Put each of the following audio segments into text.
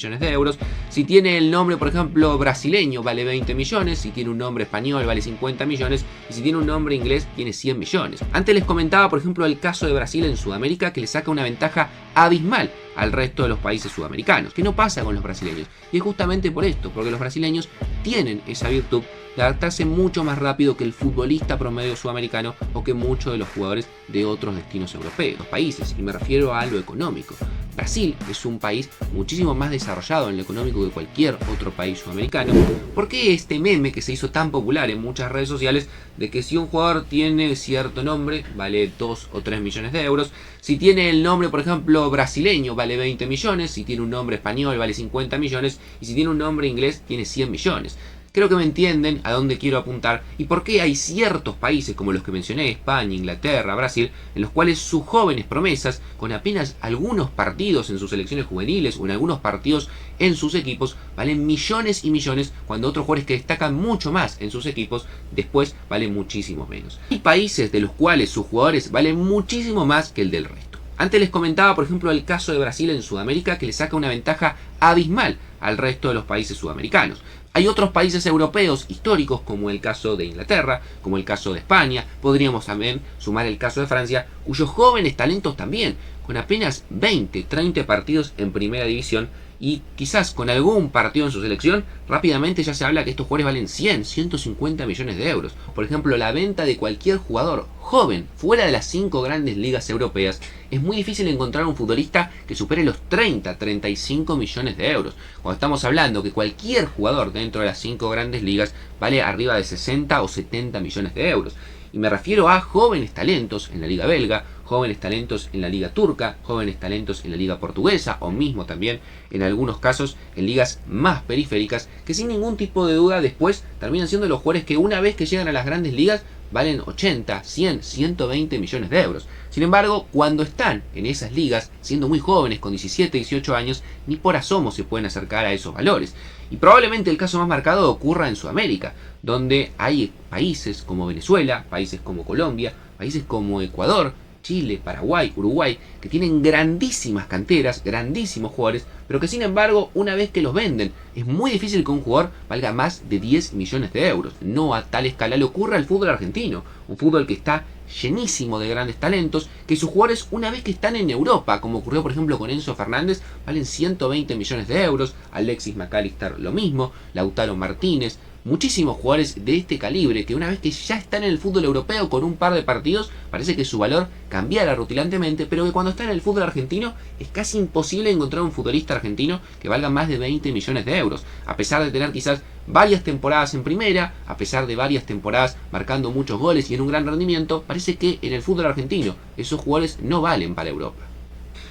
millones de euros. Si tiene el nombre, por ejemplo, brasileño, vale 20 millones. Si tiene un nombre español, vale 50 millones. Y si tiene un nombre inglés, tiene 100 millones. Antes les comentaba, por ejemplo, el caso de Brasil en Sudamérica, que le saca una ventaja abismal al resto de los países sudamericanos, que no pasa con los brasileños. Y es justamente por esto, porque los brasileños tienen esa virtud de adaptarse mucho más rápido que el futbolista promedio sudamericano o que muchos de los jugadores de otros destinos europeos, países, y me refiero a lo económico. Brasil es un país muchísimo más desarrollado en lo económico que cualquier otro país sudamericano. ¿Por qué este meme que se hizo tan popular en muchas redes sociales de que si un jugador tiene cierto nombre vale 2 o 3 millones de euros? Si tiene el nombre, por ejemplo, brasileño vale 20 millones, si tiene un nombre español vale 50 millones y si tiene un nombre inglés tiene 100 millones. Creo que me entienden a dónde quiero apuntar y por qué hay ciertos países como los que mencioné, España, Inglaterra, Brasil, en los cuales sus jóvenes promesas, con apenas algunos partidos en sus selecciones juveniles o en algunos partidos en sus equipos, valen millones y millones, cuando otros jugadores que destacan mucho más en sus equipos, después valen muchísimo menos. Hay países de los cuales sus jugadores valen muchísimo más que el del resto. Antes les comentaba, por ejemplo, el caso de Brasil en Sudamérica, que le saca una ventaja abismal al resto de los países sudamericanos. Hay otros países europeos históricos, como el caso de Inglaterra, como el caso de España, podríamos también sumar el caso de Francia, cuyos jóvenes talentos también, con apenas 20, 30 partidos en primera división y quizás con algún partido en su selección, rápidamente ya se habla que estos jugadores valen 100, 150 millones de euros. Por ejemplo, la venta de cualquier jugador joven fuera de las 5 grandes ligas europeas, es muy difícil encontrar un futbolista que supere los 30, 35 millones de euros. Cuando estamos hablando que cualquier jugador dentro de las 5 grandes ligas vale arriba de 60 o 70 millones de euros. Y me refiero a jóvenes talentos en la liga belga, jóvenes talentos en la liga turca, jóvenes talentos en la liga portuguesa o mismo también en algunos casos en ligas más periféricas que sin ningún tipo de duda después terminan siendo los jugadores que una vez que llegan a las grandes ligas valen 80, 100, 120 millones de euros. Sin embargo, cuando están en esas ligas, siendo muy jóvenes, con 17, 18 años, ni por asomo se pueden acercar a esos valores. Y probablemente el caso más marcado ocurra en Sudamérica, donde hay países como Venezuela, países como Colombia, países como Ecuador, Chile, Paraguay, Uruguay, que tienen grandísimas canteras, grandísimos jugadores, pero que sin embargo, una vez que los venden, es muy difícil que un jugador valga más de 10 millones de euros. No a tal escala le ocurre al fútbol argentino, un fútbol que está llenísimo de grandes talentos, que sus jugadores una vez que están en Europa, como ocurrió por ejemplo con Enzo Fernández, valen 120 millones de euros, Alexis McAllister lo mismo, Lautaro Martínez, muchísimos jugadores de este calibre que una vez que ya están en el fútbol europeo con un par de partidos, parece que su valor cambiara rutilantemente, pero que cuando está en el fútbol argentino es casi imposible encontrar un futbolista argentino que valga más de 20 millones de euros, a pesar de tener quizás varias temporadas en primera, a pesar de varias temporadas marcando muchos goles y en un gran rendimiento, parece que en el fútbol argentino esos jugadores no valen para Europa.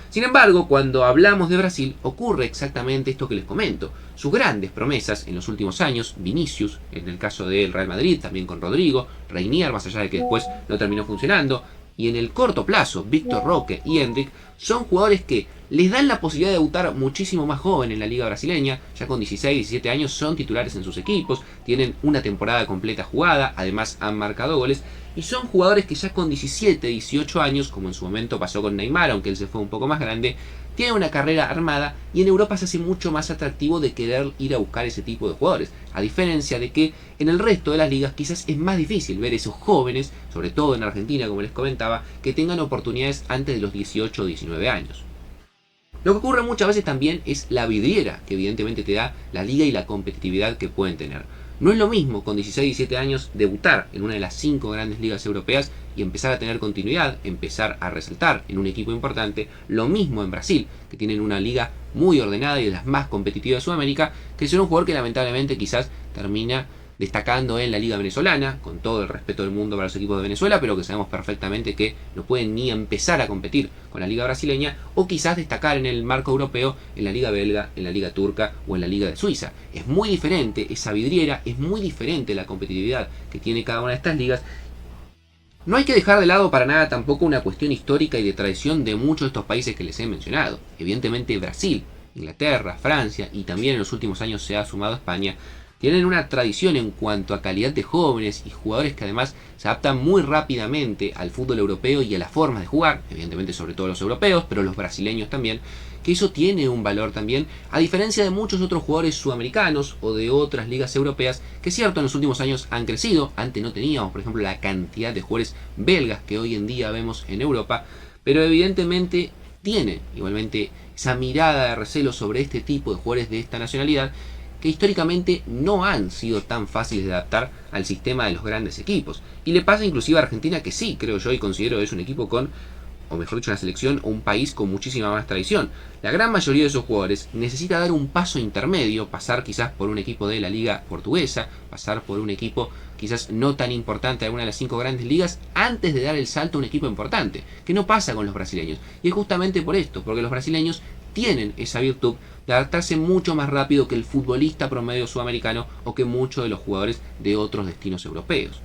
Sin embargo, cuando hablamos de Brasil, ocurre exactamente esto que les comento. Sus grandes promesas en los últimos años, Vinicius, en el caso del Real Madrid, también con Rodrigo, Reinier, más allá de que después no terminó funcionando, y en el corto plazo, Víctor Roque y Endrick, son jugadores que les dan la posibilidad de debutar muchísimo más joven en la liga brasileña, ya con 16, 17 años son titulares en sus equipos, tienen una temporada completa jugada, además han marcado goles, y son jugadores que ya con 17, 18 años, como en su momento pasó con Neymar, aunque él se fue un poco más grande, tienen una carrera armada y en Europa se hace mucho más atractivo de querer ir a buscar ese tipo de jugadores, a diferencia de que en el resto de las ligas quizás es más difícil ver esos jóvenes, sobre todo en Argentina como les comentaba, que tengan oportunidades antes de los 18 o 19 años. Lo que ocurre muchas veces también es la vidriera que evidentemente te da la liga y la competitividad que pueden tener. No es lo mismo con 16, 17 años debutar en una de las 5 grandes ligas europeas y empezar a tener continuidad, empezar a resaltar en un equipo importante. Lo mismo en Brasil, que tienen una liga muy ordenada y de las más competitivas de Sudamérica, que es un jugador que lamentablemente quizás termina destacando en la liga venezolana, con todo el respeto del mundo para los equipos de Venezuela, pero que sabemos perfectamente que no pueden ni empezar a competir con la liga brasileña, o quizás destacar en el marco europeo, en la liga belga, en la liga turca o en la liga de Suiza. Es muy diferente esa vidriera, es muy diferente la competitividad que tiene cada una de estas ligas. No hay que dejar de lado para nada tampoco una cuestión histórica y de tradición de muchos de estos países que les he mencionado. Evidentemente Brasil, Inglaterra, Francia y también en los últimos años se ha sumado España, tienen una tradición en cuanto a calidad de jóvenes y jugadores que además se adaptan muy rápidamente al fútbol europeo y a las formas de jugar, evidentemente sobre todo los europeos, pero los brasileños también, que eso tiene un valor también, a diferencia de muchos otros jugadores sudamericanos o de otras ligas europeas, que es cierto en los últimos años han crecido. Antes no teníamos, por ejemplo, la cantidad de jugadores belgas que hoy en día vemos en Europa, pero evidentemente tiene igualmente esa mirada de recelo sobre este tipo de jugadores de esta nacionalidad, que históricamente no han sido tan fáciles de adaptar al sistema de los grandes equipos. Y le pasa inclusive a Argentina, que sí, creo yo y considero es un equipo con, o mejor dicho, una selección o un país con muchísima más tradición. La gran mayoría de esos jugadores necesita dar un paso intermedio, pasar quizás por un equipo de la liga portuguesa, pasar por un equipo quizás no tan importante de alguna de las 5 grandes ligas, antes de dar el salto a un equipo importante, que no pasa con los brasileños. Y es justamente por esto, porque los brasileños tienen esa virtud de adaptarse mucho más rápido que el futbolista promedio sudamericano o que muchos de los jugadores de otros destinos europeos.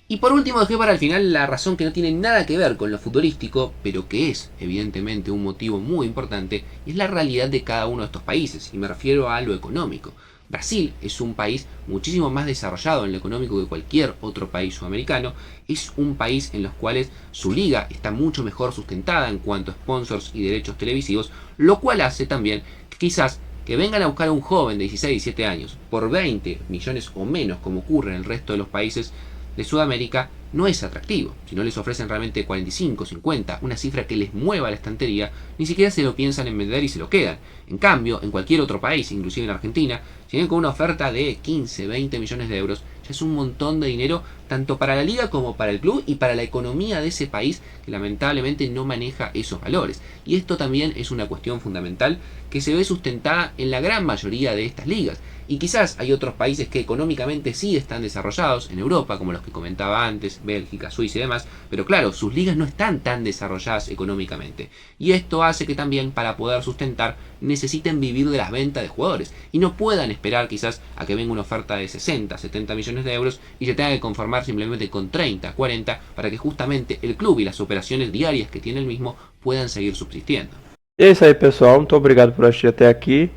Y por último dejé para el final la razón que no tiene nada que ver con lo futbolístico, pero que es evidentemente un motivo muy importante, y es la realidad de cada uno de estos países, y me refiero a lo económico. Brasil es un país muchísimo más desarrollado en lo económico que cualquier otro país sudamericano, es un país en los cuales su liga está mucho mejor sustentada en cuanto a sponsors y derechos televisivos, lo cual hace también que quizás que vengan a buscar a un joven de 16, 17 años por 20 millones o menos, como ocurre en el resto de los países de Sudamérica, no es atractivo. Si no les ofrecen realmente 45, 50, una cifra que les mueva la estantería, ni siquiera se lo piensan en vender y se lo quedan. En cambio, en cualquier otro país, inclusive en Argentina, si vienen con una oferta de 15, 20 millones de euros, ya es un montón de dinero tanto para la liga como para el club y para la economía de ese país que lamentablemente no maneja esos valores. Y esto también es una cuestión fundamental que se ve sustentada en la gran mayoría de estas ligas. Y quizás hay otros países que económicamente sí están desarrollados en Europa, como los que comentaba antes, Bélgica, Suiza y demás, pero claro, sus ligas no están tan desarrolladas económicamente. Y esto hace que también para poder sustentar necesiten vivir de las ventas de jugadores y no puedan esperar quizás a que venga una oferta de 60, 70 millones de euros y se tenga que conformar simplemente con 30, 40 para que justamente el club y las operaciones diarias que tiene el mismo puedan seguir subsistiendo. E é isso aí, pessoal. Muito obrigado por assistir até aqui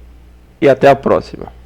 e até a próxima.